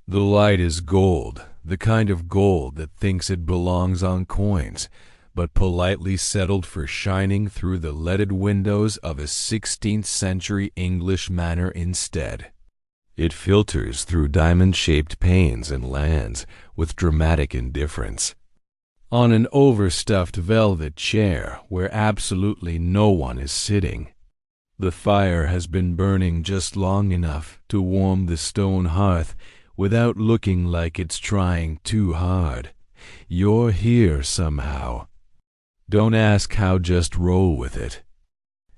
The light is gold, the kind of gold that thinks it belongs on coins, but politely settled for shining through the leaded windows of a 16th century English manor instead. It filters through diamond-shaped panes and lands with dramatic indifference. On an overstuffed velvet chair where absolutely no one is sitting. The fire has been burning just long enough to warm the stone hearth without looking like it's trying too hard. You're here somehow. Don't ask how, just roll with it.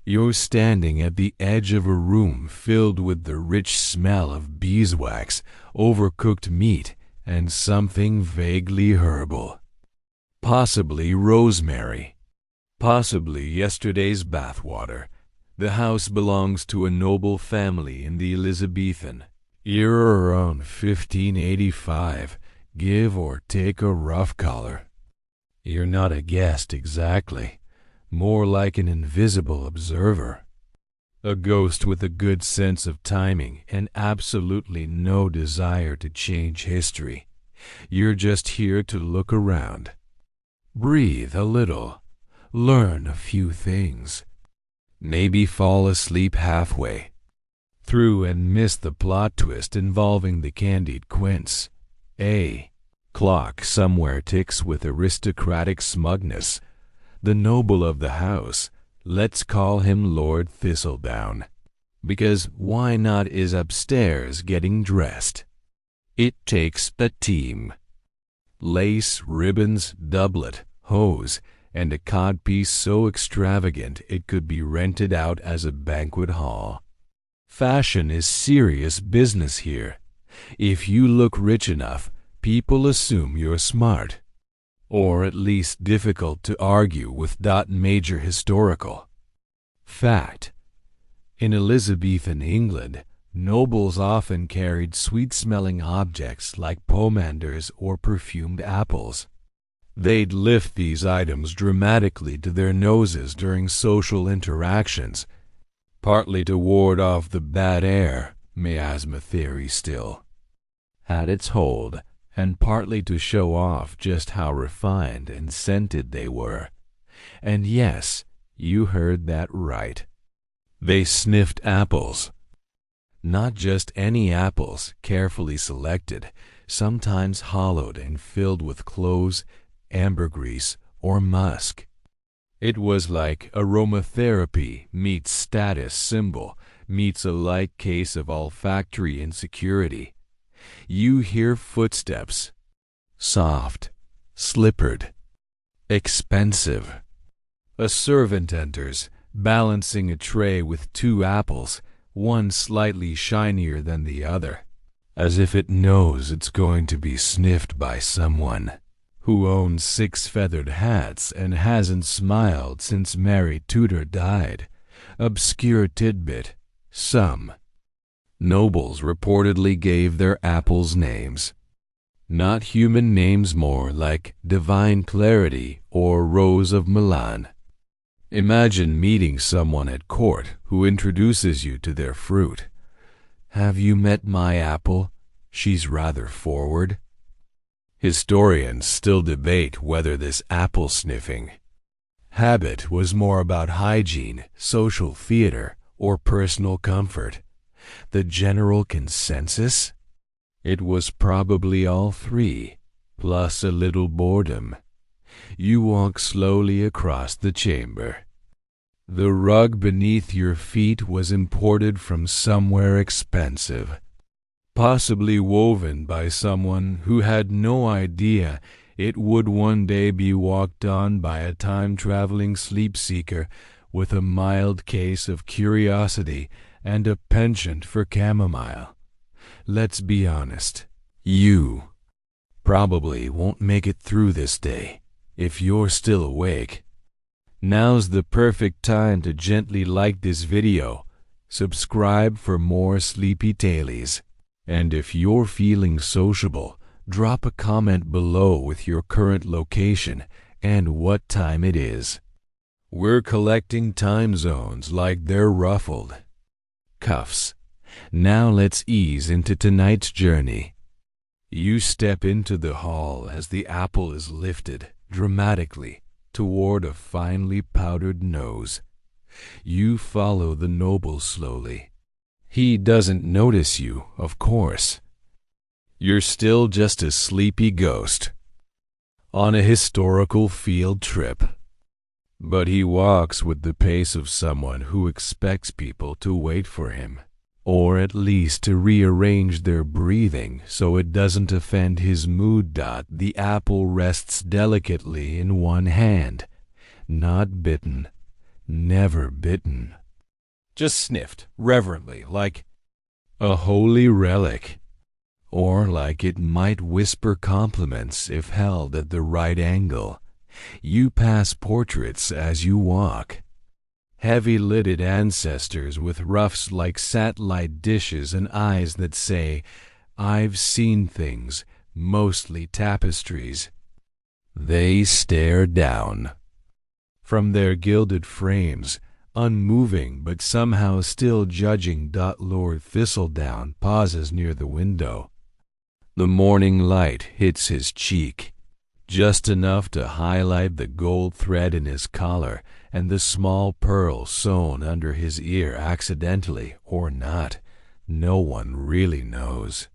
You're standing at the edge of a room filled with the rich smell of beeswax, overcooked meat, and something vaguely herbal. Possibly rosemary. Possibly yesterday's bathwater. The house belongs to a noble family in the Elizabethan era around 1585, give or take a rough color. You're not a guest exactly, more like an invisible observer. A ghost with a good sense of timing and absolutely no desire to change history. You're just here to look around. Breathe a little, learn a few things. Maybe fall asleep halfway through and miss the plot twist involving the candied quince. A clock somewhere ticks with aristocratic smugness. The noble of the house, let's call him Lord Thistledown, because why not, is upstairs getting dressed. It takes a team. Lace, ribbons, doublet, hose, and a codpiece so extravagant it could be rented out as a banquet hall. Fashion is serious business here. If you look rich enough, people assume you're smart, or at least difficult to argue with. Major historical fact. In Elizabethan England, nobles often carried sweet-smelling objects like pomanders or perfumed apples. They'd lift these items dramatically to their noses during social interactions, partly to ward off the bad air, miasma theory still had its hold, and partly to show off just how refined and scented they were. And yes, you heard that right. They sniffed apples. Not just any apples, carefully selected, sometimes hollowed and filled with cloves, ambergris, or musk. It was like aromatherapy meets status symbol meets a light case of olfactory insecurity. You hear footsteps. Soft, slippered, expensive. A servant enters, balancing a tray with 2 apples, one slightly shinier than the other, as if it knows it's going to be sniffed by someone who owns 6 feathered hats and hasn't smiled since Mary Tudor died. Obscure tidbit. Some nobles reportedly gave their apples names. Not human names, more like Divine Clarity or Rose of Milan. Imagine meeting someone at court who introduces you to their fruit. Have you met my apple? She's rather forward. Historians still debate whether this apple sniffing habit was more about hygiene, social theater, or personal comfort. The general consensus? It was probably all 3, plus a little boredom. You walk slowly across the chamber. The rug beneath your feet was imported from somewhere expensive, possibly woven by someone who had no idea it would one day be walked on by a time-traveling sleep-seeker with a mild case of curiosity and a penchant for chamomile. Let's be honest, you probably won't make it through this day if you're still awake. Now's the perfect time to gently like this video, subscribe for more sleepy tailies, and if you're feeling sociable, drop a comment below with your current location and what time it is. We're collecting time zones like they're ruffled cuffs. Now let's ease into tonight's journey. You step into the hall as the apple is lifted dramatically toward a finely powdered nose. You follow the noble slowly. He doesn't notice you, of course. You're still just a sleepy ghost on a historical field trip. But he walks with the pace of someone who expects people to wait for him, or at least to rearrange their breathing so it doesn't offend his mood. The apple rests delicately in one hand, not bitten, never bitten. Just sniffed reverently, like a holy relic, or like it might whisper compliments if held at the right angle. You pass portraits as you walk. Heavy-lidded ancestors with ruffs like satellite dishes and eyes that say, "I've seen things, mostly tapestries." They stare down from their gilded frames, unmoving but somehow still judging. Lord Thistledown pauses near the window. The morning light hits his cheek, just enough to highlight the gold thread in his collar and the small pearl sewn under his ear accidentally or not. No one really knows.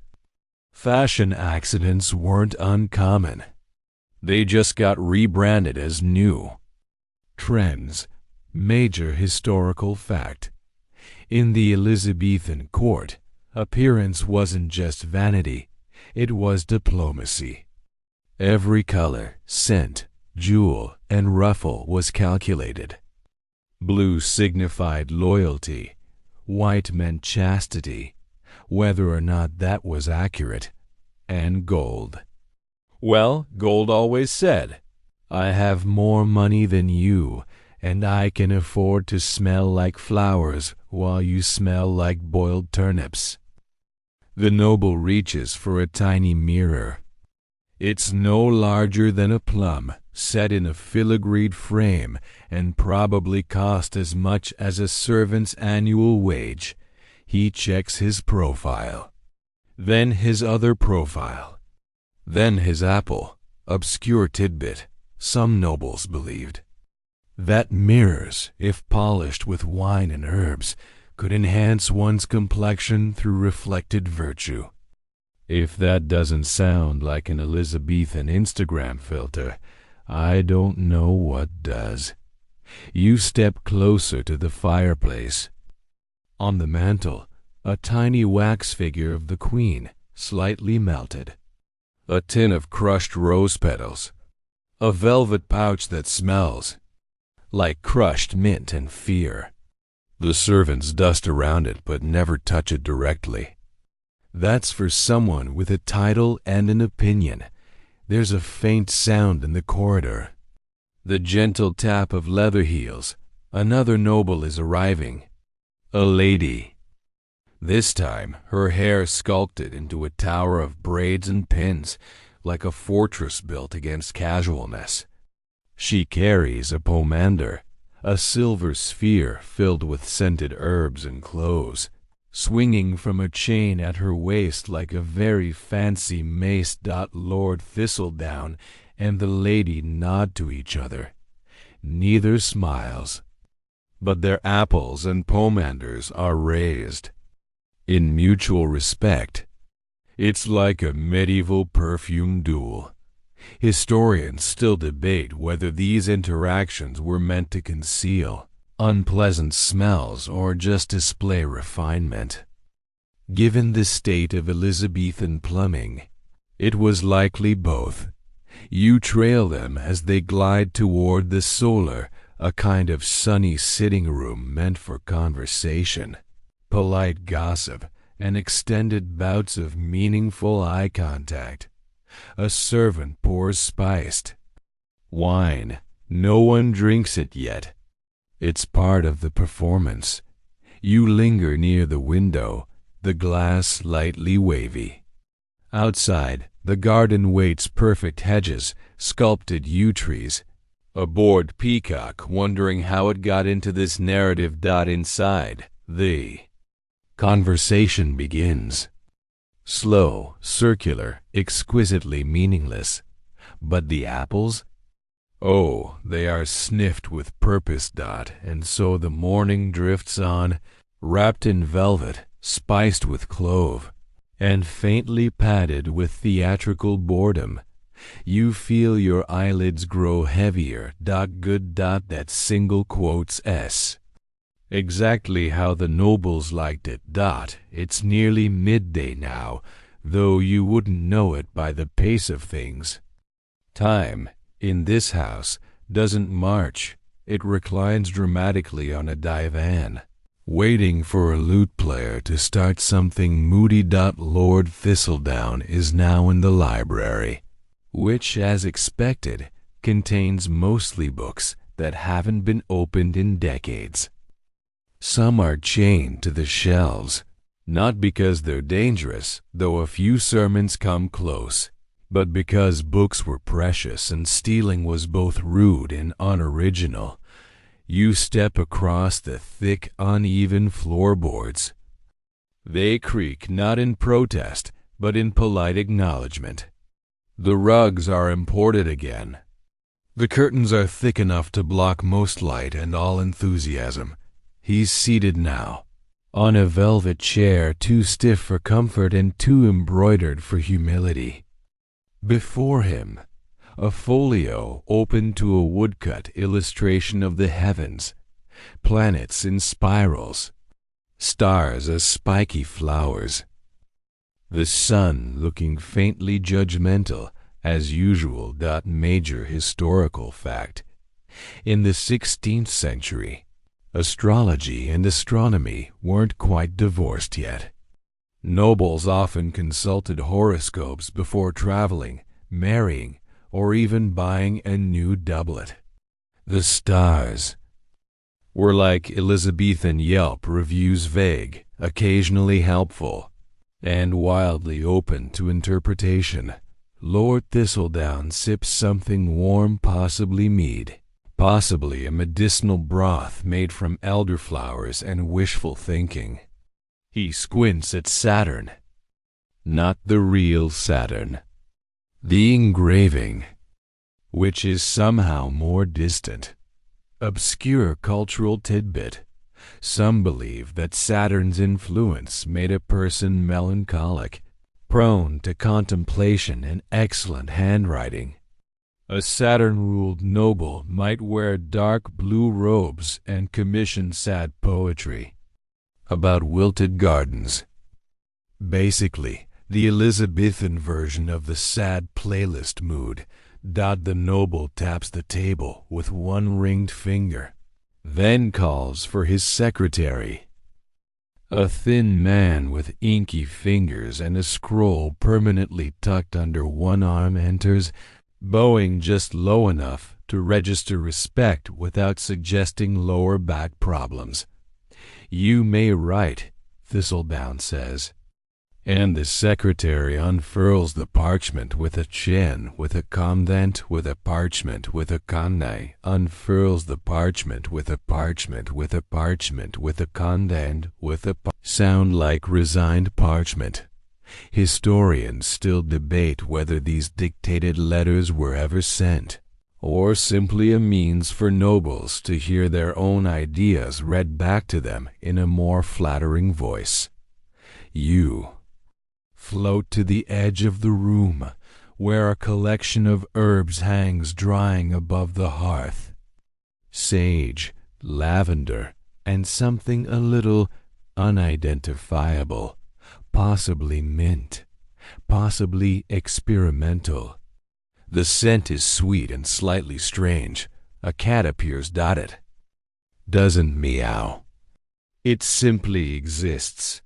Fashion accidents weren't uncommon. They just got rebranded as new trends. Major historical fact. In the Elizabethan court, appearance wasn't just vanity, it was diplomacy. Every color, scent, jewel, and ruffle was calculated. Blue signified loyalty, white meant chastity, whether or not that was accurate, and gold. Well, gold always said, "I have more money than you, and I can afford to smell like flowers while you smell like boiled turnips." The noble reaches for a tiny mirror. It's no larger than a plum, set in a filigreed frame, and probably cost as much as a servant's annual wage. He checks his profile, then his other profile, then his apple. Obscure tidbit, some nobles believed that mirrors, if polished with wine and herbs, could enhance one's complexion through reflected virtue. If that doesn't sound like an Elizabethan Instagram filter, I don't know what does. You step closer to the fireplace. On the mantel, a tiny wax figure of the Queen, slightly melted. A tin of crushed rose petals. A velvet pouch that smells like crushed mint and fear. The servants dust around it but never touch it directly. That's for someone with a title and an opinion. There's a faint sound in the corridor. The gentle tap of leather heels. Another noble is arriving. A lady. This time, her hair sculpted into a tower of braids and pins, like a fortress built against casualness. She carries a pomander, a silver sphere filled with scented herbs and cloves, swinging from a chain at her waist like a very fancy mace. Lord Thistledown and the lady nod to each other. Neither smiles, but their apples and pomanders are raised. In mutual respect, it's like a medieval perfume duel. Historians still debate whether these interactions were meant to conceal unpleasant smells or just display refinement. Given the state of Elizabethan plumbing, it was likely both. You trail them as they glide toward the solar, a kind of sunny sitting room meant for conversation, polite gossip, and extended bouts of meaningful eye contact. A servant pours spiced wine. No one drinks it yet. It's part of the performance. You linger near the window, the glass lightly wavy. Outside, the garden waits perfect hedges, sculpted yew trees. A bored peacock wondering how it got into this narrative. Inside, the conversation begins. slow, circular, exquisitely meaningless. But the apples? Oh, they are sniffed with purpose. And so the morning drifts on, wrapped in velvet, spiced with clove, and faintly padded with theatrical boredom. You feel your eyelids grow heavier. Good. That single quotes S. Exactly how the nobles liked it. It's nearly midday now, though you wouldn't know it by the pace of things. Time, in this house, doesn't march. It reclines dramatically on a divan, waiting for a lute player to start something moody. Lord Thistledown is now in the library, which, as expected, contains mostly books that haven't been opened in decades. Some are chained to the shelves, not because they're dangerous, though a few sermons come close, but because books were precious and stealing was both rude and unoriginal. You step across the thick, uneven floorboards. They creak not in protest, but in polite acknowledgement. The rugs are imported again. The curtains are thick enough to block most light and all enthusiasm. He's seated now, on a velvet chair too stiff for comfort and too embroidered for humility. Before him, a folio open to a woodcut illustration of the heavens, planets in spirals, stars as spiky flowers. The sun looking faintly judgmental, as usual. Major historical fact. In the 16th century, astrology and astronomy weren't quite divorced yet. Nobles often consulted horoscopes before traveling, marrying, or even buying a new doublet. The stars were like Elizabethan Yelp reviews, vague, occasionally helpful, and wildly open to interpretation. Lord Thistledown sips something warm, possibly mead, possibly a medicinal broth made from elderflowers and wishful thinking. He squints at Saturn. Not the real Saturn. The engraving, which is somehow more distant. Obscure cultural tidbit. Some believe that Saturn's influence made a person melancholic, prone to contemplation and excellent handwriting. A Saturn-ruled noble might wear dark blue robes and commission sad poetry about wilted gardens. Basically, the Elizabethan version of the sad playlist mood. The noble taps the table with one ringed finger, then calls for his secretary. A thin man with inky fingers and a scroll permanently tucked under one arm enters, bowing just low enough to register respect without suggesting lower back problems. "You may write," Thistledown says. And the secretary unfurls the parchment with a chin, with a condent, with a parchment, with a conne, unfurls the parchment with a parchment, with a parchment, with a condent, with a sound like resigned parchment. Historians still debate whether these dictated letters were ever sent, or simply a means for nobles to hear their own ideas read back to them in a more flattering voice. You float to the edge of the room, where a collection of herbs hangs drying above the hearth. Sage, lavender, and something a little unidentifiable, possibly mint, possibly experimental. The scent is sweet and slightly strange. A cat appears. It doesn't meow. It simply exists,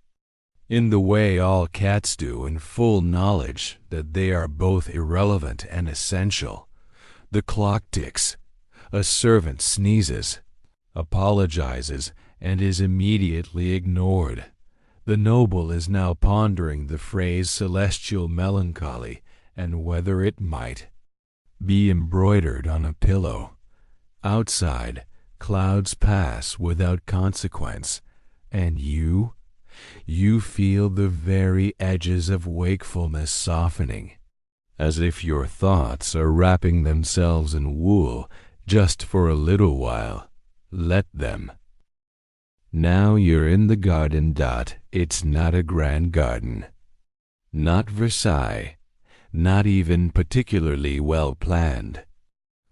in the way all cats do, in full knowledge that they are both irrelevant and essential. The clock ticks. A servant sneezes, apologizes, and is immediately ignored. The noble is now pondering the phrase celestial melancholy and whether it might be embroidered on a pillow. Outside, clouds pass without consequence, and you, You feel the very edges of wakefulness softening, as if your thoughts are wrapping themselves in wool just for a little while. Let them. Now you're in the garden. It's not a grand garden. Not Versailles. Not even particularly well planned.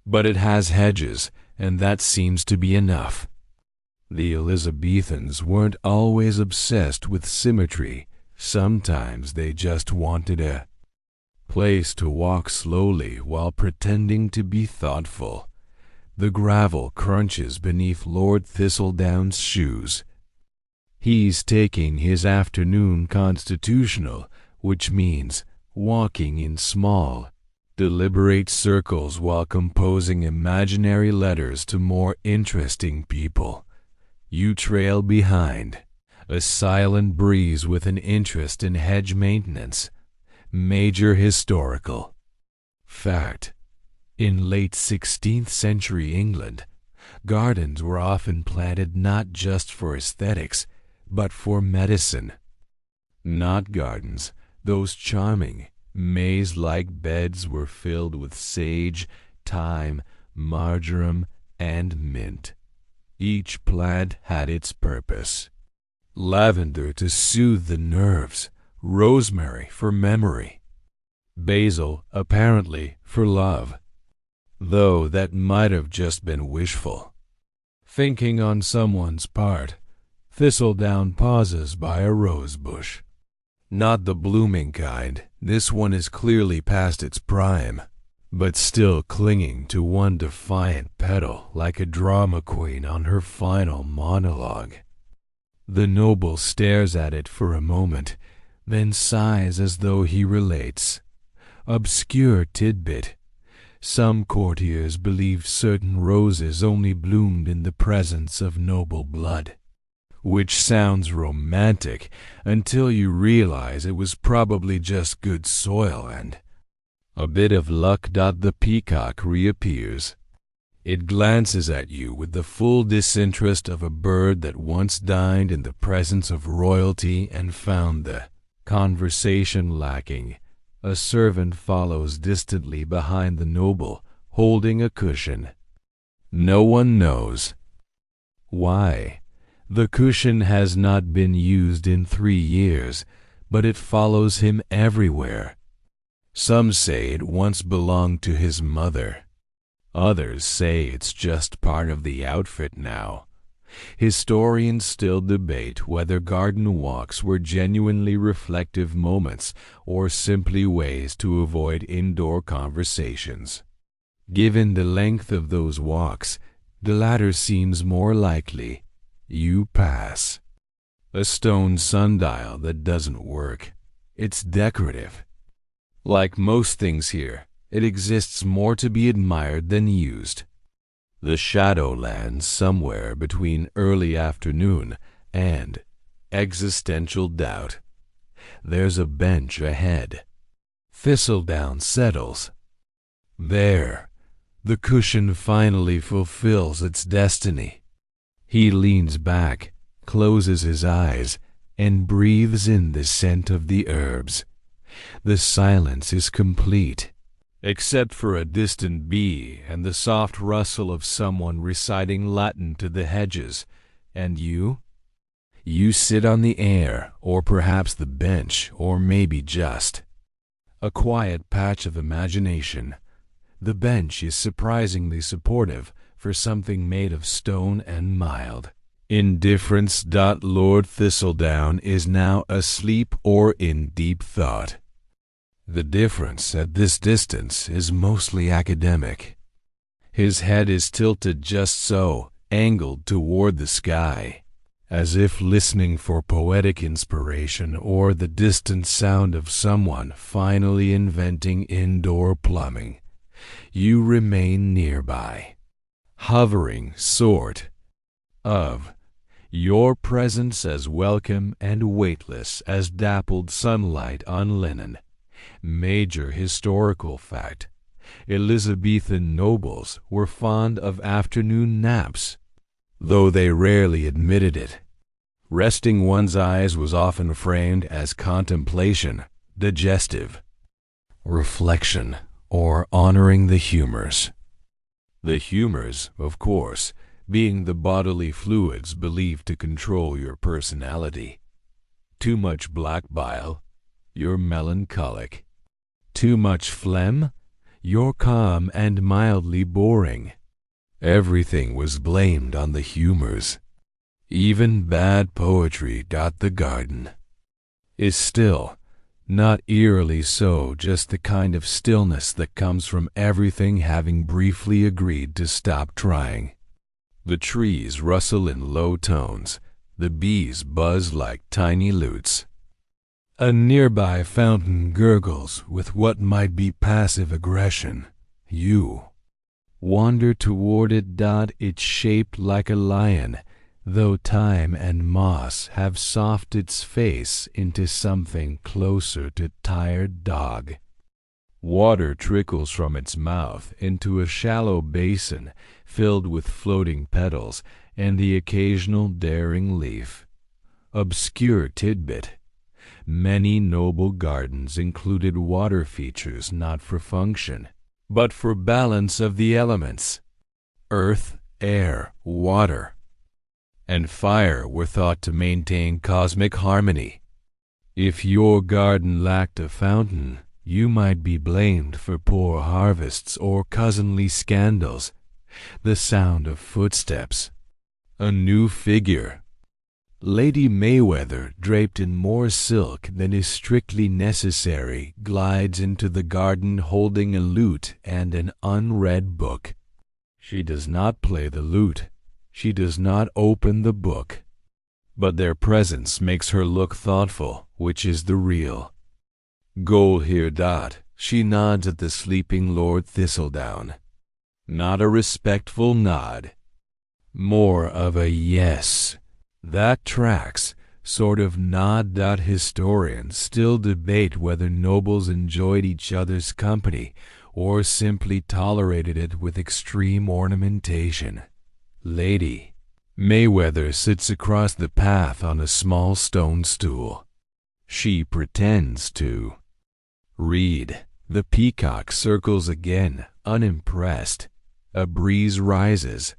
But it has hedges, and that seems to be enough. The Elizabethans weren't always obsessed with symmetry. Sometimes they just wanted a place to walk slowly while pretending to be thoughtful. The gravel crunches beneath Lord Thistledown's shoes. He's taking his afternoon constitutional, which means walking in small, deliberate circles while composing imaginary letters to more interesting people. You trail behind, a silent breeze with an interest in hedge maintenance. Major historical fact. In late 16th century England, gardens were often planted not just for aesthetics, but for medicine. Knot gardens, those charming, maze-like beds, were filled with sage, thyme, marjoram, and mint. Each plant had its purpose. Lavender to soothe the nerves, rosemary for memory, basil apparently for love, though that might have just been wishful thinking on someone's part. Thistledown pauses by a rose bush. Not the blooming kind. This one is clearly past its prime, but still clinging to one defiant petal like a drama queen on her final monologue. The noble stares at it for a moment, then sighs as though he relates. Obscure tidbit. Some courtiers believed certain roses only bloomed in the presence of noble blood, which sounds romantic until you realize it was probably just good soil and a bit of luck. The peacock reappears. It glances at you with the full disinterest of a bird that once dined in the presence of royalty and found the conversation lacking. A servant follows distantly behind the noble, holding a cushion. No one knows why. The cushion has not been used in 3 years, but it follows him everywhere. Some say it once belonged to his mother. Others say it's just part of the outfit now. Historians still debate whether garden walks were genuinely reflective moments or simply ways to avoid indoor conversations. Given the length of those walks, the latter seems more likely. You pass a stone sundial that doesn't work. It's decorative. Like most things here, it exists more to be admired than used. The shadow lands somewhere between early afternoon and existential doubt. There's a bench ahead. Thistledown settles. There, the cushion finally fulfills its destiny. He leans back, closes his eyes, and breathes in the scent of the herbs. The silence is complete, except for a distant bee and the soft rustle of someone reciting Latin to the hedges. And you? You sit on the air, or perhaps the bench, or maybe just a quiet patch of imagination. The bench is surprisingly supportive for something made of stone and mild. Indifference. Lord Thistledown is now asleep or in deep thought. The difference at this distance is mostly academic. His head is tilted just so, angled toward the sky, as if listening for poetic inspiration or the distant sound of someone finally inventing indoor plumbing. You remain nearby, hovering sort of. Your presence as welcome and weightless as dappled sunlight on linen. Major historical fact. Elizabethan nobles were fond of afternoon naps, though they rarely admitted it. Resting one's eyes was often framed as contemplation, digestive, reflection, or honoring the humors. The humors, of course, being the bodily fluids believed to control your personality. Too much black bile, you're melancholic. Too much phlegm, you're calm and mildly boring. Everything was blamed on the humors. Even bad poetry. The garden is still, not eerily so, just the kind of stillness that comes from everything having briefly agreed to stop trying. The trees rustle in low tones, the bees buzz like tiny lutes. A nearby fountain gurgles with what might be passive aggression. You wander toward it. It's shaped like a lion, though time and moss have softened its face into something closer to tired dog. Water trickles from its mouth into a shallow basin filled with floating petals and the occasional daring leaf. Obscure tidbit. Many noble gardens included water features not for function, but for balance of the elements. Earth, air, water, and fire were thought to maintain cosmic harmony. If your garden lacked a fountain, you might be blamed for poor harvests or cousinly scandals. The sound of footsteps. A new figure. Lady Mayweather, draped in more silk than is strictly necessary, glides into the garden holding a lute and an unread book. She does not play the lute. She does not open the book. But their presence makes her look thoughtful, which is the real goal here. She nods at the sleeping Lord Thistledown. Not a respectful nod. More of a yes. That tracks, sort of nod. Historians still debate whether nobles enjoyed each other's company or simply tolerated it with extreme ornamentation. Lady Mayweather sits across the path on a small stone stool. She pretends to read. The peacock circles again, unimpressed. A breeze rises.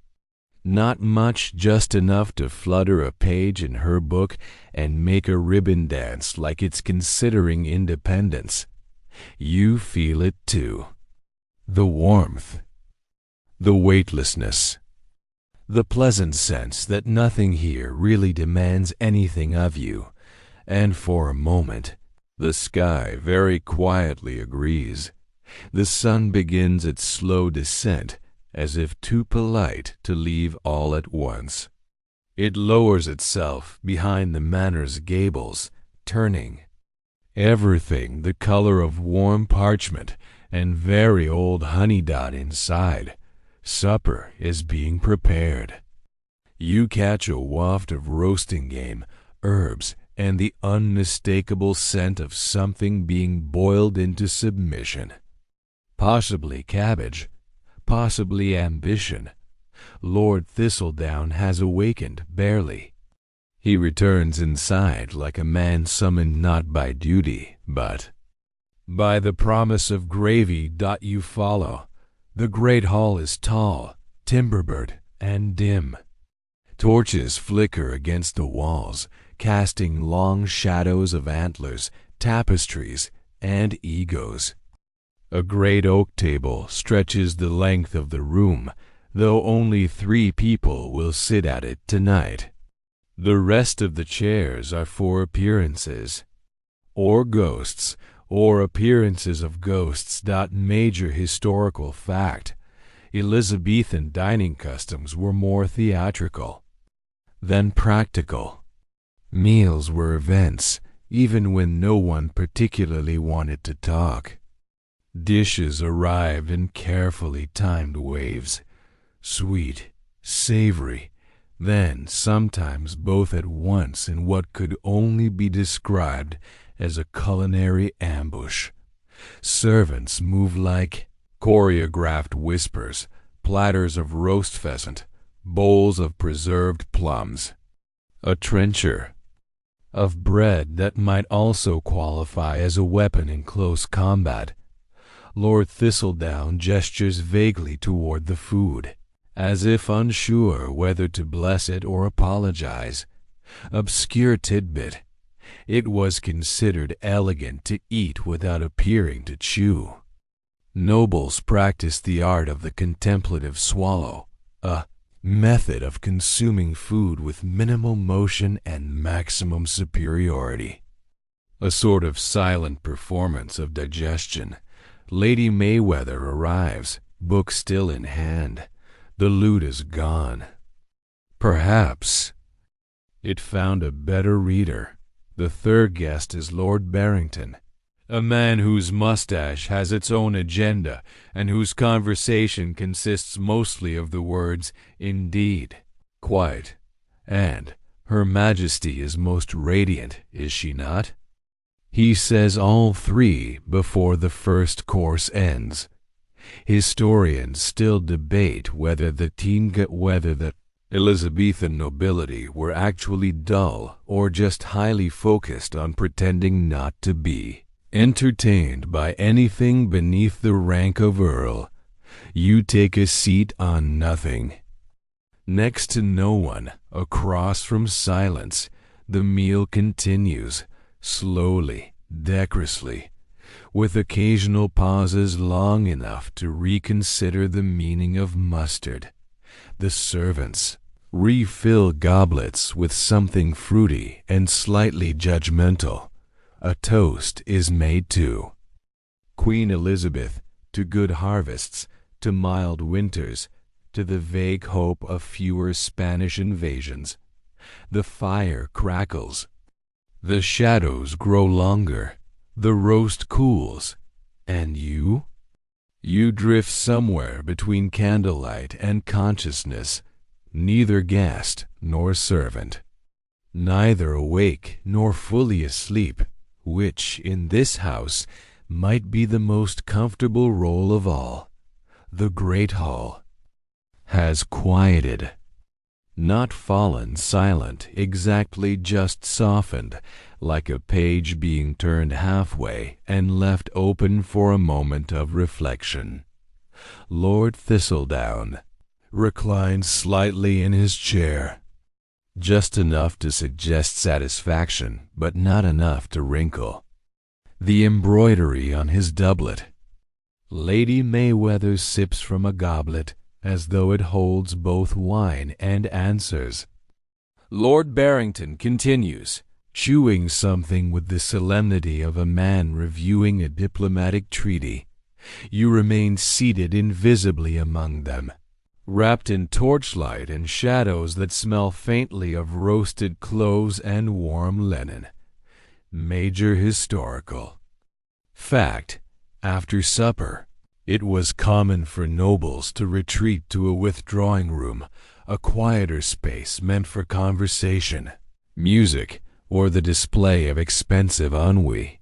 Not much, just enough to flutter a page in her book and make a ribbon dance like it's considering independence. You feel it too. The warmth. The weightlessness. The pleasant sense that nothing here really demands anything of you. And for a moment, the sky very quietly agrees. The sun begins its slow descent, as if too polite to leave all at once. It lowers itself behind the manor's gables, turning everything the color of warm parchment and very old honey. Inside, supper is being prepared. You catch a waft of roasting game, herbs, and the unmistakable scent of something being boiled into submission. Possibly cabbage, possibly ambition. Lord Thistledown has awakened barely. He returns inside like a man summoned not by duty, but by the promise of gravy. You follow. The great hall is tall, timber-girt, and dim. Torches flicker against the walls, casting long shadows of antlers, tapestries, and egos. A great oak table stretches the length of the room, though only 3 people will sit at it tonight. The rest of the chairs are for appearances, or ghosts, or appearances of ghosts. Major historical fact. Elizabethan dining customs were more theatrical than practical. Meals were events, even when no one particularly wanted to talk. Dishes arrived in carefully timed waves, sweet, savory, then sometimes both at once in what could only be described as a culinary ambush. Servants move like choreographed whispers, platters of roast pheasant, bowls of preserved plums. a trencher of bread that might also qualify as a weapon in close combat. Lord Thistledown gestures vaguely toward the food, as if unsure whether to bless it or apologize. Obscure tidbit. It was considered elegant to eat without appearing to chew. Nobles practiced the art of the contemplative swallow, a method of consuming food with minimal motion and maximum superiority. A sort of silent performance of digestion. Lady Mayweather arrives, book still in hand. The loot is gone. Perhaps it found a better reader. The third guest is Lord Barrington, a man whose mustache has its own agenda and whose conversation consists mostly of the words "indeed," "quite," and "Her Majesty is most radiant, is she not?" He says all three before the first course ends. Historians still debate whether the Elizabethan nobility were actually dull or just highly focused on pretending not to be entertained by anything beneath the rank of earl. You take a seat on nothing. Next to no one, across from silence, the meal continues, slowly, decorously, with occasional pauses long enough to reconsider the meaning of mustard. The servants refill goblets with something fruity and slightly judgmental. A toast is made to Queen Elizabeth, to good harvests, to mild winters, to the vague hope of fewer Spanish invasions. The fire crackles. The shadows grow longer. The roast cools. And you? You drift somewhere between candlelight and consciousness, neither guest nor servant, neither awake nor fully asleep, which in this house might be the most comfortable role of all. The great hall has quieted, not fallen silent, exactly just softened, like a page being turned halfway and left open for a moment of reflection. Lord Thistledown reclines slightly in his chair, just enough to suggest satisfaction, but not enough to wrinkle the embroidery on his doublet. Lady Mayweather sips from a goblet as though it holds both wine and answers. Lord Barrington continues, chewing something with the solemnity of a man reviewing a diplomatic treaty. You remain seated invisibly among them, wrapped in torchlight and shadows that smell faintly of roasted cloves and warm linen. Major historical fact. After supper, it was common for nobles to retreat to a withdrawing room, a quieter space meant for conversation, music, or the display of expensive ennui.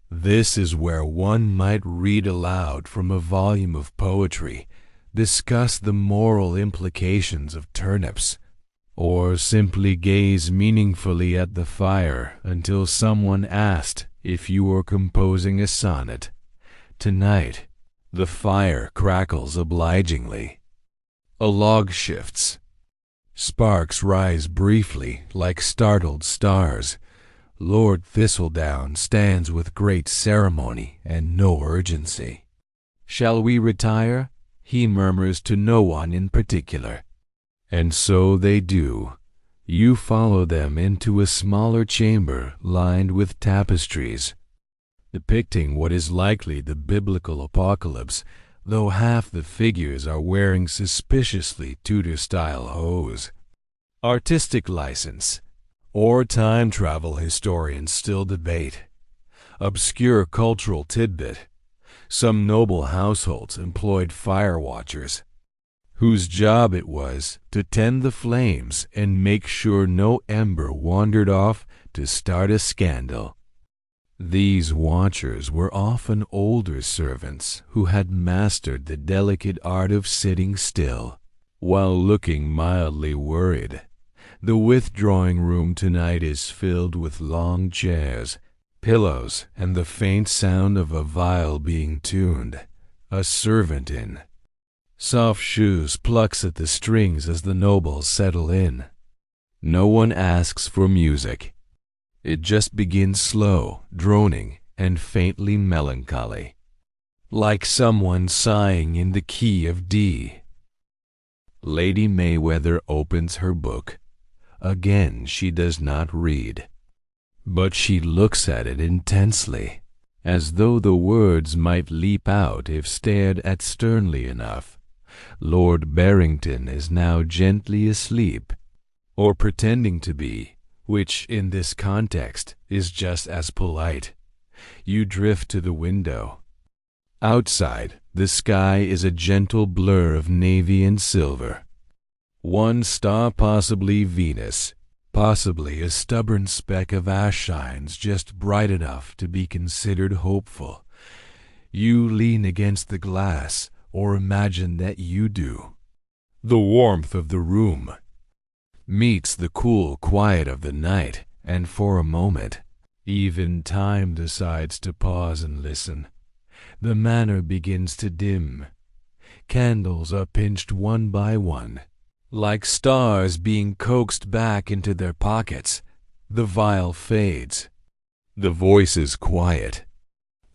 This is where one might read aloud from a volume of poetry, discuss the moral implications of turnips, or simply gaze meaningfully at the fire until someone asked if you were composing a sonnet. Tonight, the fire crackles obligingly. A log shifts. Sparks rise briefly like startled stars. Lord Thistledown stands with great ceremony and no urgency. "Shall we retire?" he murmurs to no one in particular. And so they do. You follow them into a smaller chamber lined with tapestries, depicting what is likely the biblical apocalypse, though half the figures are wearing suspiciously Tudor-style hose. Artistic license, or time travel, historians still debate. Obscure cultural tidbit. Some noble households employed fire watchers, whose job it was to tend the flames and make sure no ember wandered off to start a scandal. These watchers were often older servants who had mastered the delicate art of sitting still, while looking mildly worried. The withdrawing room tonight is filled with long chairs, pillows, and the faint sound of a viol being tuned. A servant in soft shoes plucks at the strings as the nobles settle in. No one asks for music. It just begins slow, droning, and faintly melancholy, like someone sighing in the key of D. Lady Mayweather opens her book. Again she does not read, but she looks at it intensely, as though the words might leap out if stared at sternly enough. Lord Barrington is now gently asleep, or pretending to be, which in this context is just as polite. You drift to the window. Outside, the sky is a gentle blur of navy and silver. One star, possibly Venus, possibly a stubborn speck of ash, shines just bright enough to be considered hopeful. You lean against the glass, or imagine that you do. The warmth of the room meets the cool quiet of the night, and for a moment, even time decides to pause and listen. The manor begins to dim. Candles are pinched one by one, like stars being coaxed back into their pockets. The vial fades. The voice is quiet.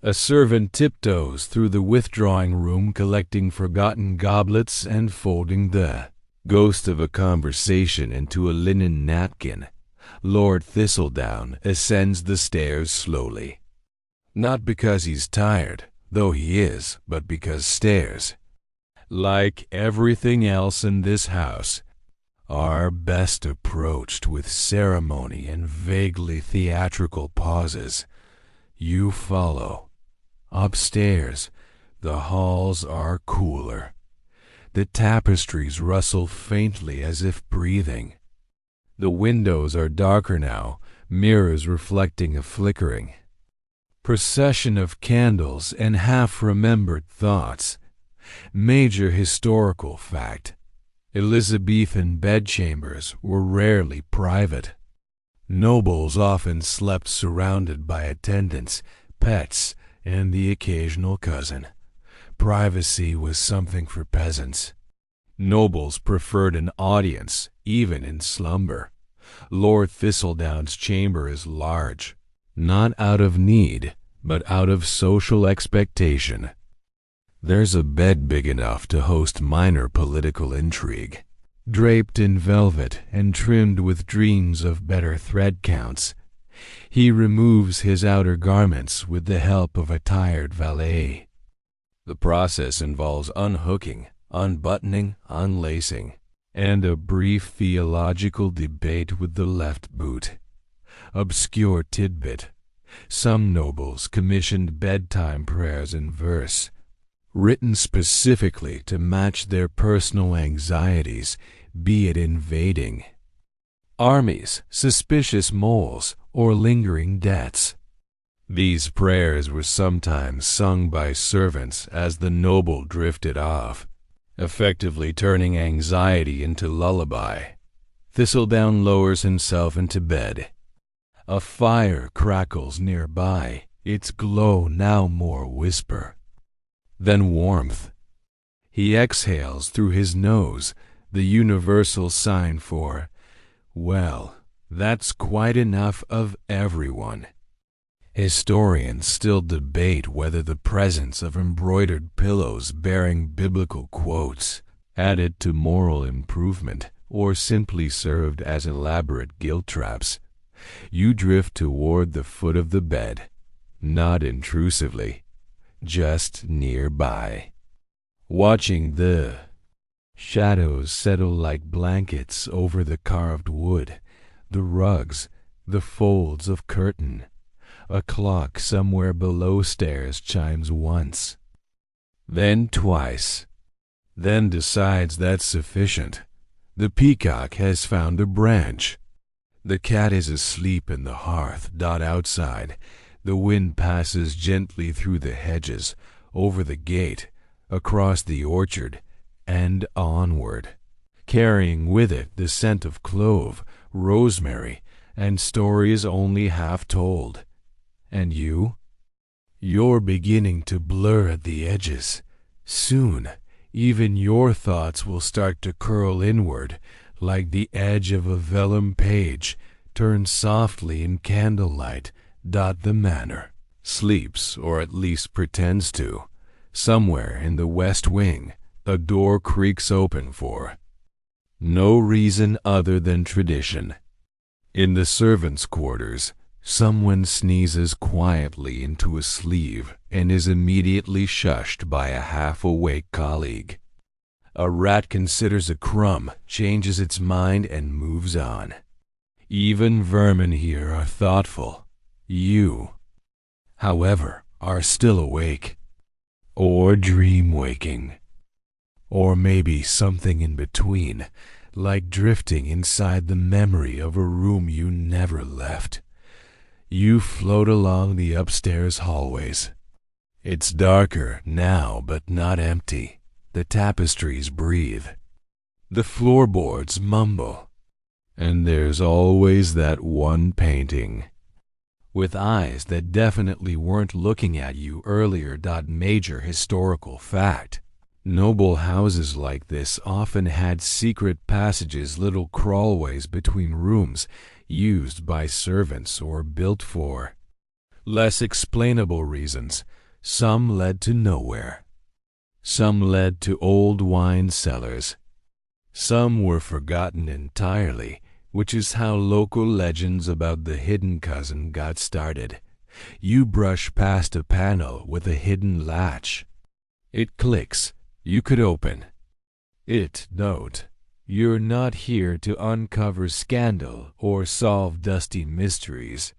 A servant tiptoes through the withdrawing room, collecting forgotten goblets and folding the ghost of a conversation into a linen napkin. Lord Thistledown ascends the stairs slowly. Not because he's tired, though he is, but because stairs, like everything else in this house, are best approached with ceremony and vaguely theatrical pauses. You follow. Upstairs, the halls are cooler. The tapestries rustle faintly as if breathing. The windows are darker now, mirrors reflecting a flickering procession of candles and half-remembered thoughts. Major historical fact: Elizabethan bedchambers were rarely private. Nobles often slept surrounded by attendants, pets, and the occasional cousin. Privacy was something for peasants. Nobles preferred an audience, even in slumber. Lord Thistledown's chamber is large, not out of need, but out of social expectation. There's a bed big enough to host minor political intrigue, draped in velvet and trimmed with dreams of better thread counts. He removes his outer garments with the help of a tired valet. The process involves unhooking, unbuttoning, unlacing, and a brief theological debate with the left boot. Obscure tidbit: some nobles commissioned bedtime prayers in verse, written specifically to match their personal anxieties, be it invading armies, suspicious moles, or lingering debts. These prayers were sometimes sung by servants as the noble drifted off, effectively turning anxiety into lullaby. Thistledown lowers himself into bed. A fire crackles nearby, its glow now more whisper than warmth. He exhales through his nose, the universal sign for, well, that's quite enough of everyone. Historians still debate whether the presence of embroidered pillows bearing biblical quotes added to moral improvement or simply served as elaborate guilt traps. You drift toward the foot of the bed, not intrusively, just nearby, watching the shadows settle like blankets over the carved wood, the rugs, the folds of curtain. A clock somewhere below stairs chimes once, then twice, then decides that's sufficient. The peacock has found a branch. The cat is asleep in the hearth. Outside, the wind passes gently through the hedges, over the gate, across the orchard, and onward, carrying with it the scent of clove, rosemary, and stories only half told. And you? You're beginning to blur at the edges. Soon, even your thoughts will start to curl inward, like the edge of a vellum page, turned softly in candlelight. The manor sleeps, or at least pretends to. Somewhere in the west wing, a door creaks open for no reason other than tradition. In the servants' quarters, someone sneezes quietly into a sleeve and is immediately shushed by a half-awake colleague. A rat considers a crumb, changes its mind, and moves on. Even vermin here are thoughtful. You, however, are still awake. Or dream-waking. Or maybe something in between, like drifting inside the memory of a room you never left. You float along the upstairs hallways. It's darker now, but not empty. The tapestries breathe. The floorboards mumble. And there's always that one painting, with eyes that definitely weren't looking at you earlier. Major historical fact. Noble houses like this often had secret passages, little crawlways between rooms, used by servants or built for less explainable reasons. Some led to nowhere. Some led to old wine cellars. Some were forgotten entirely, which is how local legends about the hidden cousin got started. You brush past a panel with a hidden latch. It clicks. You could open it. Note, you're not here to uncover scandal or solve dusty mysteries.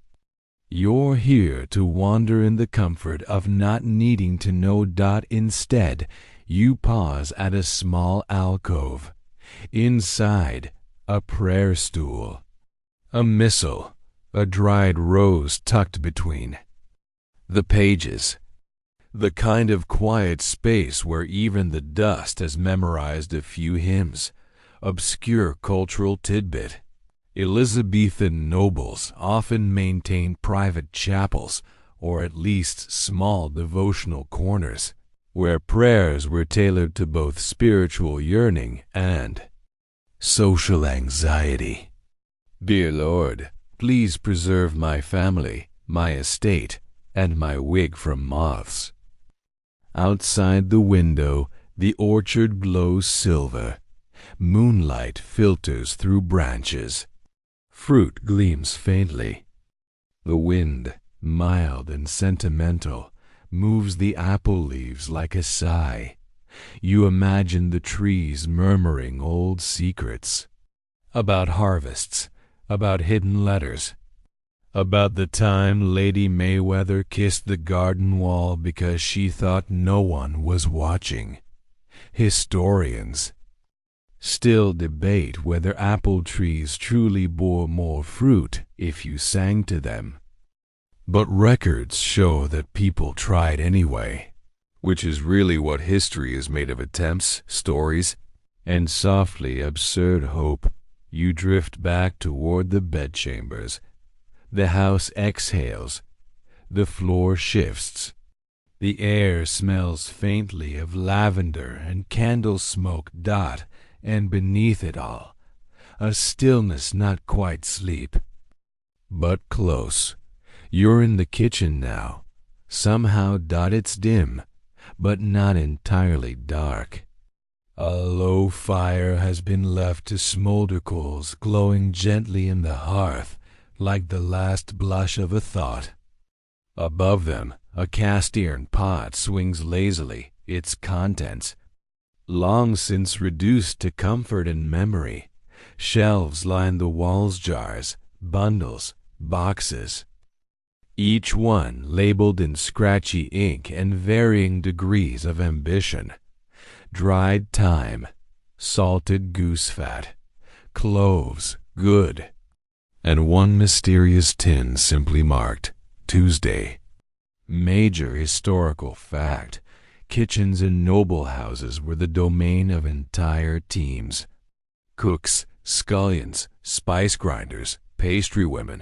You're here to wander in the comfort of not needing to know. Instead, you pause at a small alcove. Inside, a prayer stool, a missal, a dried rose tucked between the pages. The kind of quiet space where even the dust has memorized a few hymns. Obscure cultural tidbit. Elizabethan nobles often maintained private chapels, or at least small devotional corners, where prayers were tailored to both spiritual yearning and social anxiety. Dear Lord, please preserve my family, my estate, and my wig from moths. Outside the window, the orchard glows silver. Moonlight filters through branches. Fruit gleams faintly. The wind, mild and sentimental, moves the apple leaves like a sigh. You imagine the trees murmuring old secrets. About harvests, about hidden letters, about the time Lady Mayweather kissed the garden wall because she thought no one was watching. Historians still debate whether apple trees truly bore more fruit if you sang to them. But records show that people tried anyway, which is really what history is made of: attempts, stories, and softly absurd hope. You drift back toward the bedchambers. The house exhales. The floor shifts. The air smells faintly of lavender and candle smoke. And beneath it all, a stillness not quite sleep, but close. You're in the kitchen now. Somehow, it's dim, but not entirely dark. A low fire has been left to smolder coals glowing gently in the hearth, like the last blush of a thought. Above them, a cast-iron pot swings lazily, its contents long since reduced to comfort and memory. Shelves line the walls, jars, bundles, boxes, each one labeled in scratchy ink and varying degrees of ambition. Dried thyme, salted goose fat, cloves, good, and one mysterious tin simply marked Tuesday. Major historical fact. Kitchens in noble houses were the domain of entire teams. Cooks, scullions, spice grinders, pastry women.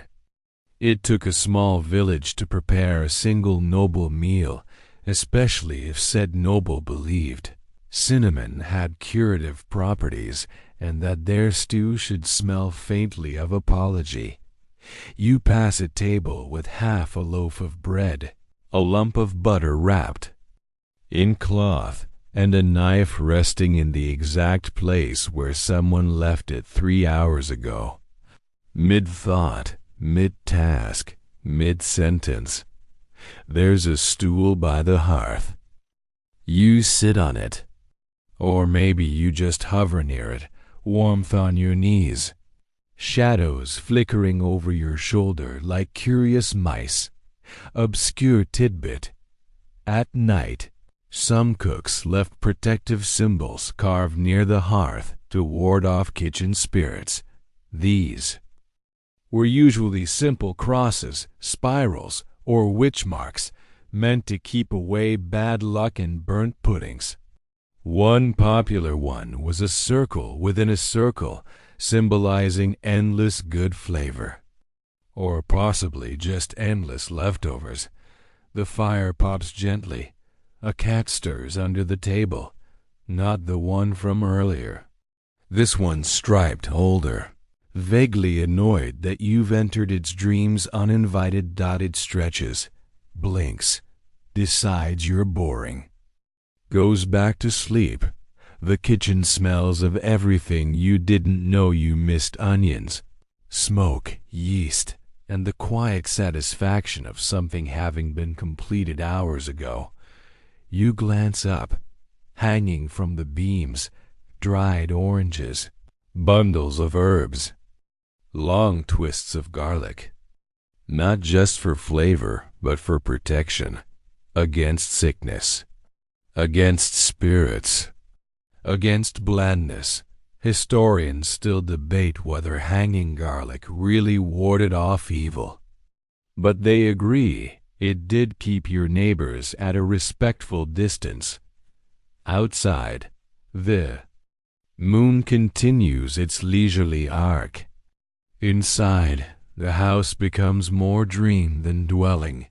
It took a small village to prepare a single noble meal, especially if said noble believed cinnamon had curative properties and that their stew should smell faintly of apology. You pass a table with half a loaf of bread, a lump of butter wrapped in cloth, and a knife resting in the exact place where someone left it 3 hours ago. Mid-thought, mid-task, mid-sentence, there's a stool by the hearth. You sit on it. Or maybe you just hover near it, warmth on your knees, shadows flickering over your shoulder like curious mice. Obscure tidbit. At night, some cooks left protective symbols carved near the hearth to ward off kitchen spirits. These were usually simple crosses, spirals, or witch marks, meant to keep away bad luck and burnt puddings. One popular one was a circle within a circle, symbolizing endless good flavor. Or possibly just endless leftovers. The fire pops gently. A cat stirs under the table. Not the one from earlier. This one's striped, older. Vaguely annoyed that you've entered its dreams uninvited dotted stretches. Blinks. Decides you're boring. Goes back to sleep. The kitchen smells of everything you didn't know you missed: onions, smoke, yeast, and the quiet satisfaction of something having been completed hours ago. You glance up. Hanging from the beams, dried oranges, bundles of herbs, long twists of garlic. Not just for flavor, but for protection. Against sickness. Against spirits. Against blandness. Historians still debate whether hanging garlic really warded off evil. But they agree it did keep your neighbors at a respectful distance. Outside, the moon continues its leisurely arc. Inside, the house becomes more dream than dwelling.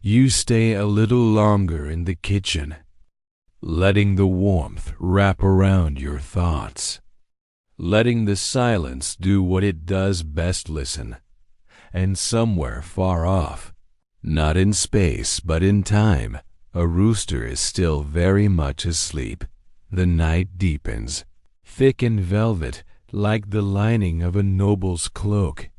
You stay a little longer in the kitchen, letting the warmth wrap around your thoughts, letting the silence do what it does best: listen. And somewhere far off, not in space but in time, a rooster is still very much asleep. The night deepens, thick and velvet, like the lining of a noble's cloak.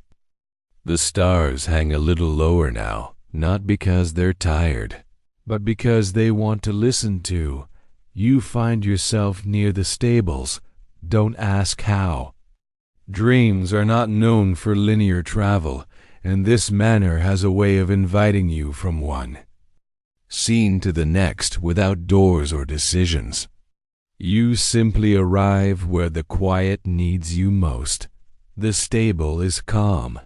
The stars hang a little lower now, not because they're tired, but because they want to listen to. You find yourself near the stables. Don't ask how. Dreams are not known for linear travel, and this manor has a way of inviting you from one scene to the next without doors or decisions. You simply arrive where the quiet needs you most. The stable is calm.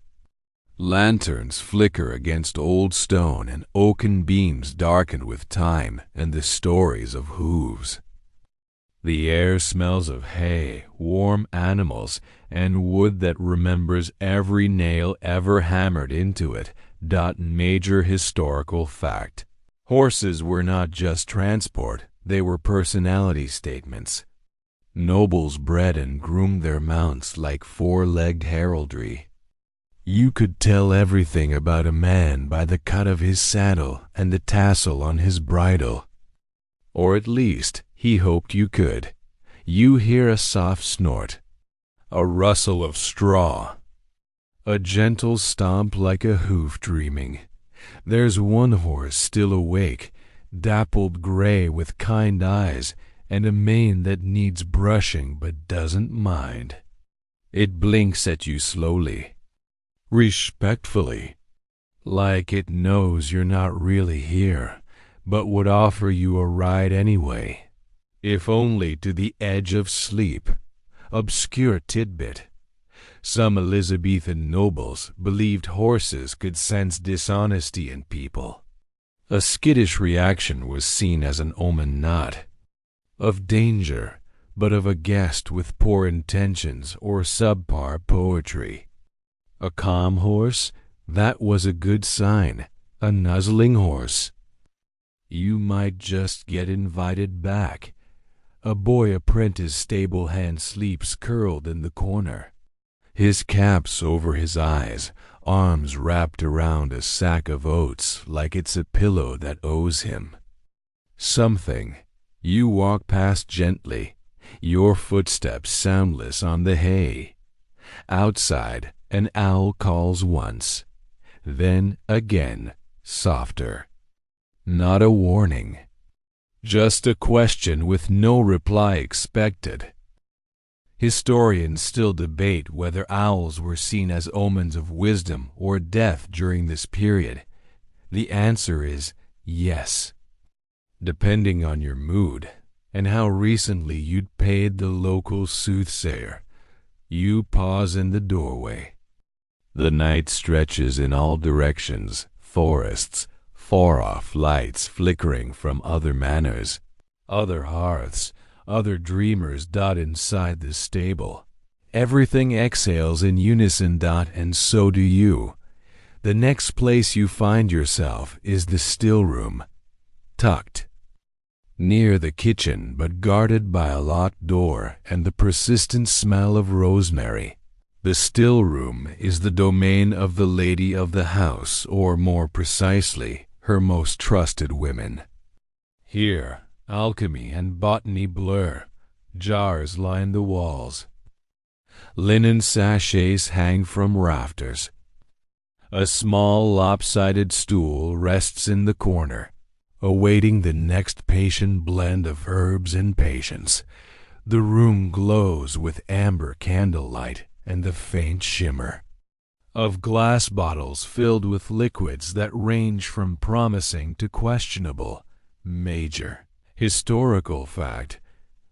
Lanterns flicker against old stone and oaken beams darkened with time and the stories of hooves. The air smells of hay, warm animals, and wood that remembers every nail ever hammered into it. Major historical fact. Horses were not just transport, they were personality statements. Nobles bred and groomed their mounts like four-legged heraldry. You could tell everything about a man by the cut of his saddle and the tassel on his bridle. Or at least, he hoped you could. You hear a soft snort, a rustle of straw, a gentle stomp like a hoof dreaming. There's one horse still awake, dappled gray with kind eyes and a mane that needs brushing but doesn't mind. It blinks at you slowly, respectfully, like it knows you're not really here, but would offer you a ride anyway, if only to the edge of sleep. Obscure tidbit. Some Elizabethan nobles believed horses could sense dishonesty in people. A skittish reaction was seen as an omen not of danger, but of a guest with poor intentions or subpar poetry. A calm horse? That was a good sign. A nuzzling horse? You might just get invited back. A boy apprentice stable hand sleeps curled in the corner. His cap's over his eyes, arms wrapped around a sack of oats like it's a pillow that owes him. Something. You walk past gently, your footsteps soundless on the hay. Outside, an owl calls once, then again, softer. Not a warning. Just a question with no reply expected. Historians still debate whether owls were seen as omens of wisdom or death during this period. The answer is yes, depending on your mood and how recently you'd paid the local soothsayer. You pause in the doorway. The night stretches in all directions, forests, far-off lights flickering from other manors, other hearths, other dreamers dot inside the stable. Everything exhales in unison, and so do you. The next place you find yourself is the still room, tucked near the kitchen but guarded by a locked door and the persistent smell of rosemary. The still room is the domain of the lady of the house, or more precisely, her most trusted women. Here, alchemy and botany blur. Jars line the walls. Linen sachets hang from rafters. A small lopsided stool rests in the corner, awaiting the next patient blend of herbs and patience. The room glows with amber candlelight and the faint shimmer of glass bottles filled with liquids that range from promising to questionable. Major historical fact: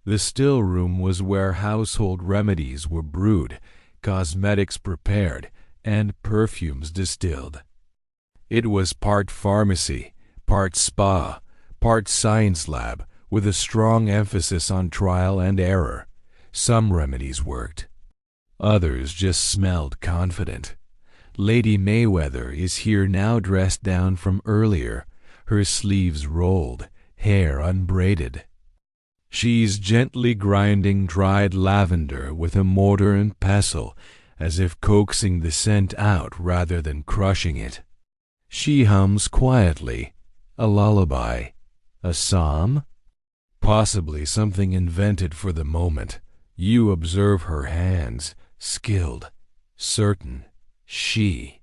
the still room was where household remedies were brewed, cosmetics prepared, and perfumes distilled. It was part pharmacy, part spa, part science lab, with a strong emphasis on trial and error. Some remedies worked. Others just smelled confident. Lady Mayweather is here now, dressed down from earlier, her sleeves rolled, hair unbraided. She's gently grinding dried lavender with a mortar and pestle, as if coaxing the scent out rather than crushing it. She hums quietly, a lullaby, a psalm? Possibly something invented for the moment. You observe her hands, skilled, certain. She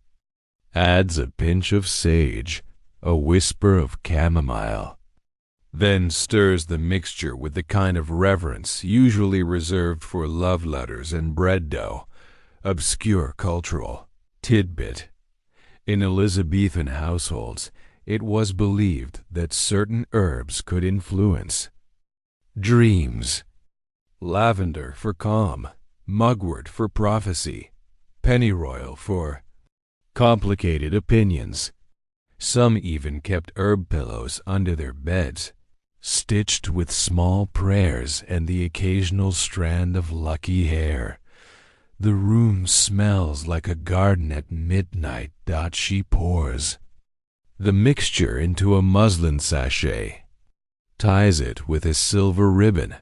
adds a pinch of sage, a whisper of chamomile, then stirs the mixture with the kind of reverence usually reserved for love letters and bread dough. Obscure cultural tidbit. In Elizabethan households, it was believed that certain herbs could influence dreams. Lavender for calm, mugwort for prophecy, pennyroyal for complicated opinions. Some even kept herb pillows under their beds, stitched with small prayers and the occasional strand of lucky hair. The room smells like a garden at midnight. She pours the mixture into a muslin sachet, ties it with a silver ribbon,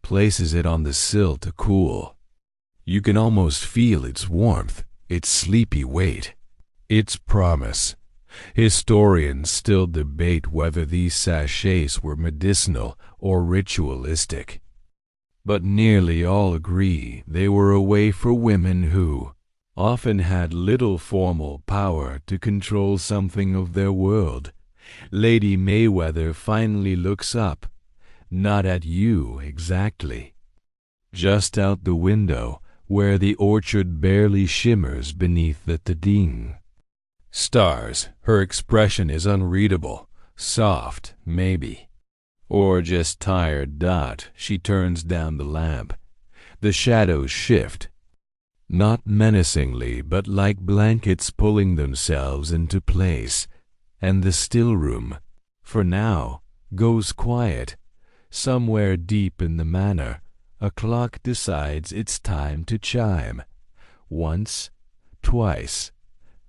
places it on the sill to cool. You can almost feel its warmth, its sleepy weight, its promise. Historians still debate whether these sachets were medicinal or ritualistic, but nearly all agree they were a way for women who often had little formal power to control something of their world. Lady Mayweather finally looks up, not at you exactly, just out the window where the orchard barely shimmers beneath the tadine. Stars. Her expression is unreadable, soft, maybe, or just tired. She turns down the lamp. The shadows shift, not menacingly, but like blankets pulling themselves into place, and the still room, for now, goes quiet. Somewhere deep in the manor, A clock decides it's time to chime. Once, twice,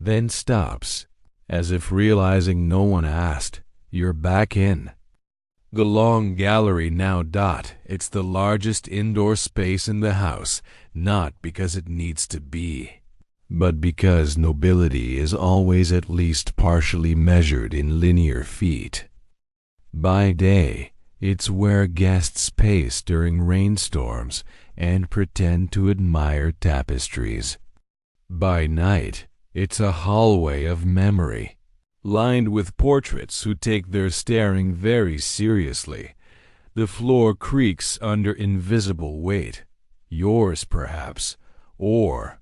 then stops, as if realizing no one asked. You're back in. The long gallery now. It's the largest indoor space in the house, not because it needs to be, but because nobility is always at least partially measured in linear feet. By day, it's where guests pace during rainstorms and pretend to admire tapestries. By night, it's a hallway of memory, lined with portraits who take their staring very seriously. The floor creaks under invisible weight, yours perhaps, or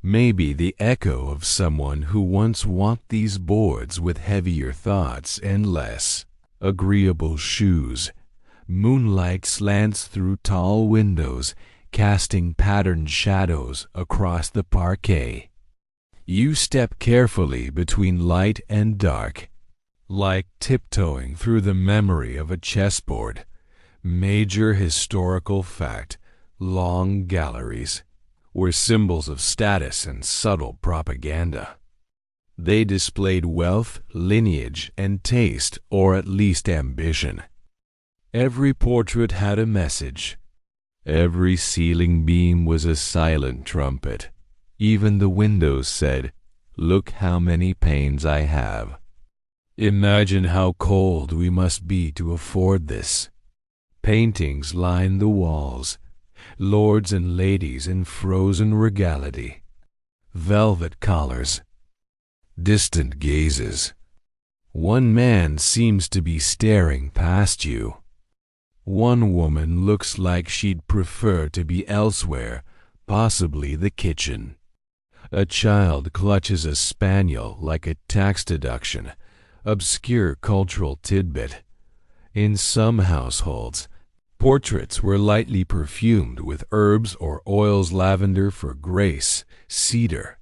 maybe the echo of someone who once walked these boards with heavier thoughts and less agreeable shoes. Moonlight slants through tall windows, casting patterned shadows across the parquet. You step carefully between light and dark, like tiptoeing through the memory of a chessboard. Major historical fact: long galleries were symbols of status and subtle propaganda. They displayed wealth, lineage, and taste, or at least ambition. Every portrait had a message. Every ceiling beam was a silent trumpet. Even the windows said, "Look how many panes I have." Imagine how cold we must be to afford this. Paintings line the walls, lords and ladies in frozen regality, velvet collars, distant gazes. One man seems to be staring past you. One woman looks like she'd prefer to be elsewhere, possibly the kitchen. A child clutches a spaniel like a tax deduction, obscure cultural tidbit. In some households, portraits were lightly perfumed with herbs or oils: lavender for grace, cedar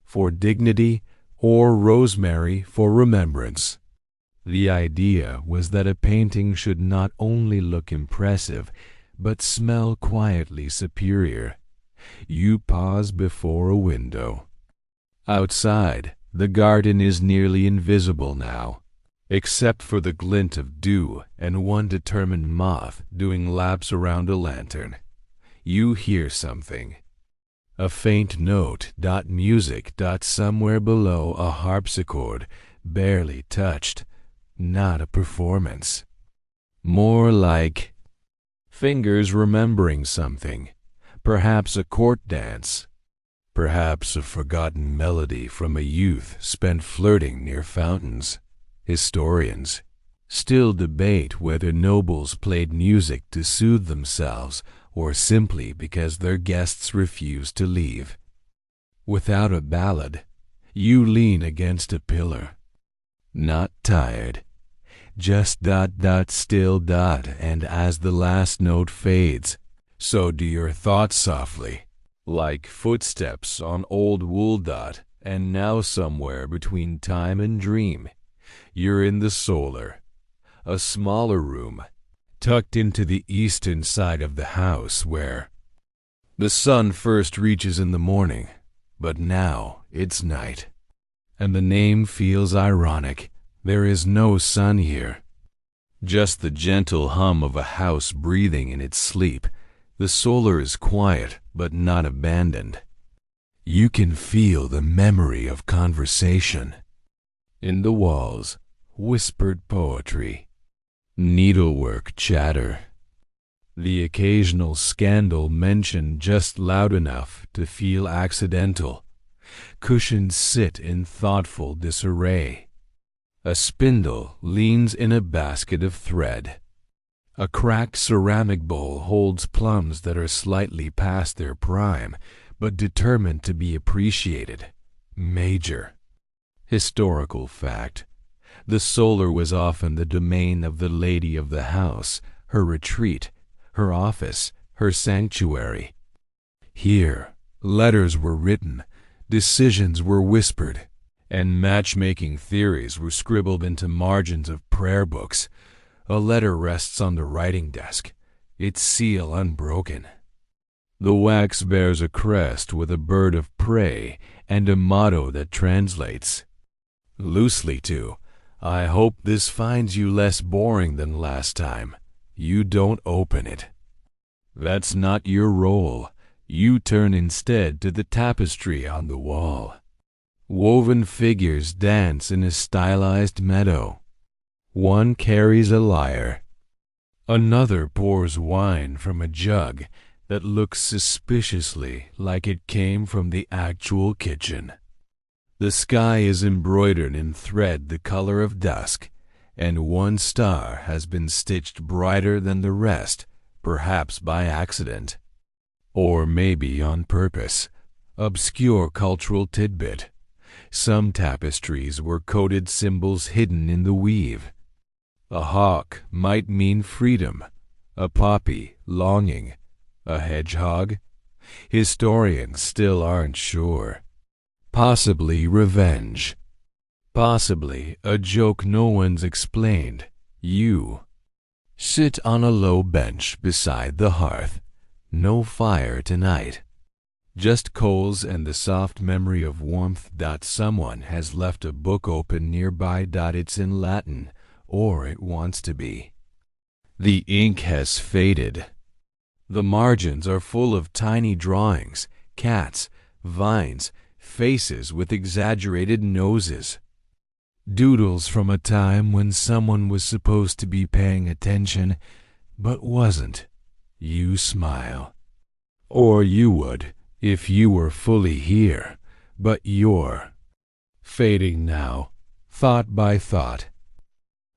for dignity, or rosemary for remembrance. The idea was that a painting should not only look impressive, but smell quietly superior. You pause before a window. Outside, the garden is nearly invisible now, except for the glint of dew and one determined moth doing laps around a lantern. You hear something. A faint note, music, somewhere below a harpsichord, barely touched. Not a performance. More like fingers remembering something. Perhaps a court dance. Perhaps a forgotten melody from a youth spent flirting near fountains. Historians still debate whether nobles played music to soothe themselves or simply because their guests refused to leave. Without a ballad, you lean against a pillar. Not tired. Just still, and as the last note fades, so do your thoughts softly, like footsteps on old wool. And now somewhere between time and dream, you're in the solar, a smaller room, tucked into the eastern side of the house where the sun first reaches in the morning, but now it's night. And the name feels ironic. There is no sun here. Just the gentle hum of a house breathing in its sleep. The solar is quiet, but not abandoned. You can feel the memory of conversation. In the walls, whispered poetry, needlework chatter, the occasional scandal mentioned just loud enough to feel accidental. Cushions sit in thoughtful disarray. A spindle leans in a basket of thread. A cracked ceramic bowl holds plums that are slightly past their prime, but determined to be appreciated. Major. Historical fact. The solar was often the domain of the lady of the house, her retreat, her office, her sanctuary. Here, letters were written, decisions were whispered, and matchmaking theories were scribbled into margins of prayer books. A letter rests on the writing desk. its seal unbroken. The wax bears a crest with a bird of prey and a motto that translates loosely to, "I hope this finds you less boring than last time. You don't open it." That's not your role. You turn instead to the tapestry on the wall. Woven figures dance in a stylized meadow. One carries a lyre. Another pours wine from a jug that looks suspiciously like it came from the actual kitchen. The sky is embroidered in thread the color of dusk, and one star has been stitched brighter than the rest, perhaps by accident. Or maybe on purpose. Obscure cultural tidbit. Some tapestries were coded symbols hidden in the weave. A hawk might mean freedom, a poppy, longing, a hedgehog. Historians still aren't sure. Possibly revenge. Possibly a joke no one's explained. You sit on a low bench beside the hearth. No fire tonight. Just coals and the soft memory of warmth. Someone has left a book open nearby. It's in Latin, or it wants to be. The ink has faded. The margins are full of tiny drawings, cats, vines, faces with exaggerated noses. Doodles from a time when someone was supposed to be paying attention, but wasn't. You smile. Or you would, if you were fully here, but you're fading now, thought by thought.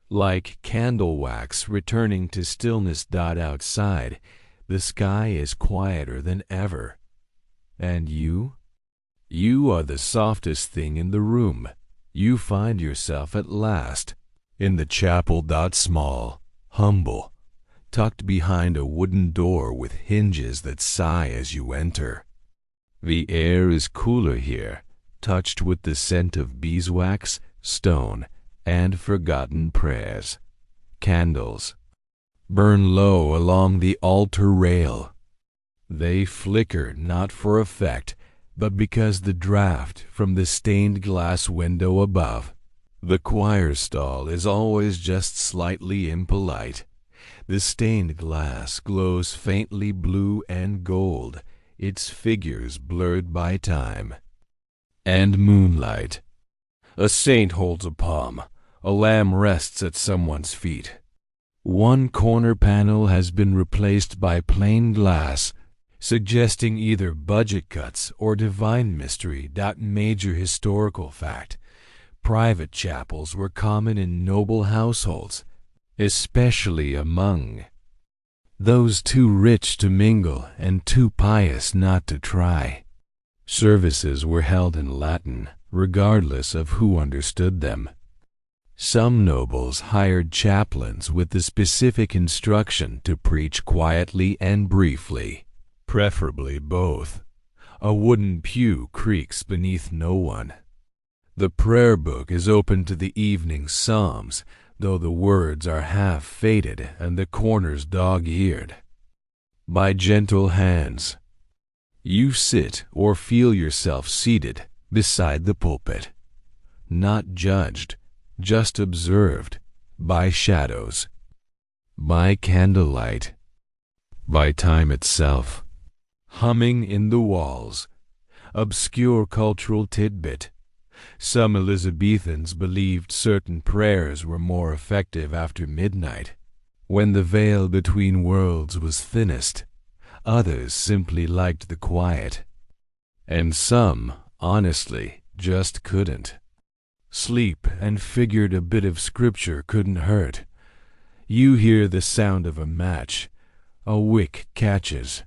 Like candle wax returning to stillness. Outside, the sky is quieter than ever. And you? You are the softest thing in the room. You find yourself at last in the chapel. Small, humble, tucked behind a wooden door with hinges that sigh as you enter. The air is cooler here, touched with the scent of beeswax, stone, and forgotten prayers. Candles burn low along the altar rail. They flicker not for effect, but because the draught from the stained glass window above. The choir stall is always just slightly impolite. The stained glass glows faintly blue and gold, its figures blurred by time and moonlight. A saint holds a palm. A lamb rests at someone's feet. One corner panel has been replaced by plain glass, suggesting either budget cuts or divine mystery. Major historical fact. Private chapels were common in noble households, especially among those too rich to mingle and too pious not to try. Services were held in Latin, regardless of who understood them. Some nobles hired chaplains with the specific instruction to preach quietly and briefly, preferably both. A wooden pew creaks beneath no one. The prayer book is open to the evening psalms, though the words are half faded and the corners dog-eared. By gentle hands, you sit or feel yourself seated beside the pulpit, not judged, just observed, by shadows, by candlelight, by time itself, humming in the walls. Obscure cultural tidbit. Some Elizabethans believed certain prayers were more effective after midnight, when the veil between worlds was thinnest. Others simply liked the quiet. And some, honestly, just couldn't sleep and figured a bit of scripture couldn't hurt. You hear the sound of a match. A wick catches.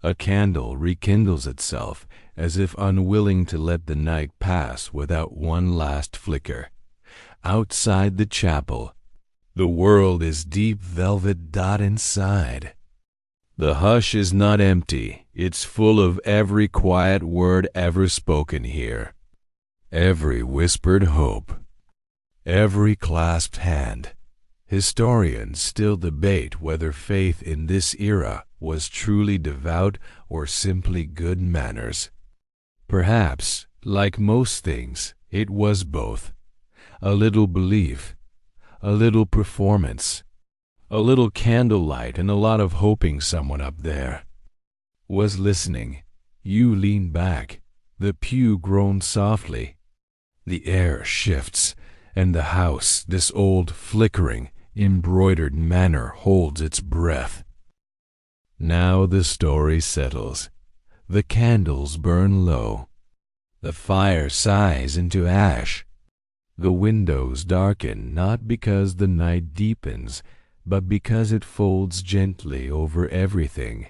A candle rekindles itself, as if unwilling to let the night pass without one last flicker. Outside the chapel, the world is deep velvet. Inside, the hush is not empty. It's full of every quiet word ever spoken here. Every whispered hope, every clasped hand, Historians still debate whether faith in this era was truly devout or simply good manners. Perhaps, like most things, it was both. A little belief, a little performance, a little candlelight, and a lot of hoping someone up there was listening. You lean back. The pew groans softly. The air shifts, and the house, this old, flickering, embroidered manor, holds its breath. Now the story settles. The candles burn low. The fire sighs into ash. The windows darken, not because the night deepens, but because it folds gently over everything.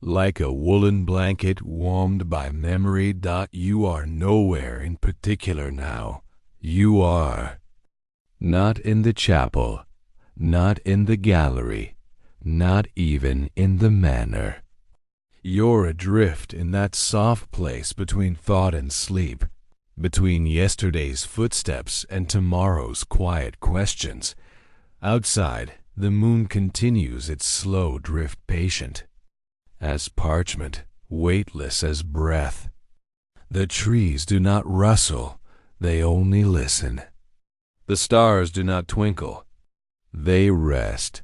Like a woolen blanket warmed by memory. You are nowhere in particular now. You are not in the chapel, not in the gallery, not even in the manor. You're adrift in that soft place between thought and sleep, between yesterday's footsteps and tomorrow's quiet questions. Outside, the moon continues its slow drift, patient as parchment, weightless as breath. The trees do not rustle, they only listen. The stars do not twinkle, they rest.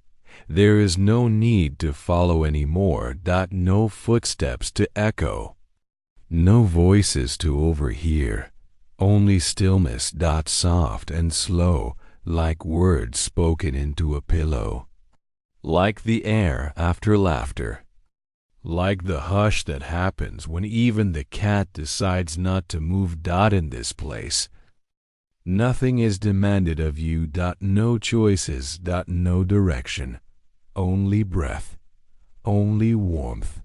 There is no need to follow any more. No footsteps to echo, no voices to overhear, only stillness. Soft and slow, like words spoken into a pillow, like the air after laughter, like the hush that happens when even the cat decides not to move. In this place, nothing is demanded of you. No choices. No direction. Only breath, only warmth,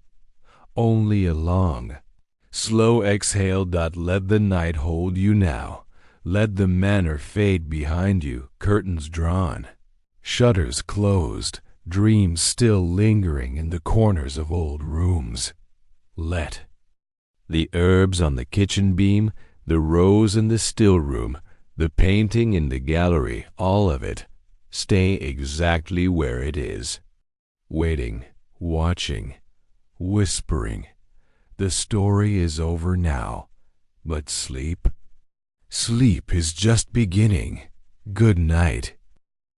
only a long, slow exhale. Let the night hold you now. Let the manor fade behind you, curtains drawn, shutters closed, dreams still lingering in the corners of old rooms. Let the herbs on the kitchen beam, the rose in the still room, the painting in the gallery, all of it, stay exactly where it is. Waiting, watching, whispering. The story is over now, but sleep? Sleep is just beginning. Good night.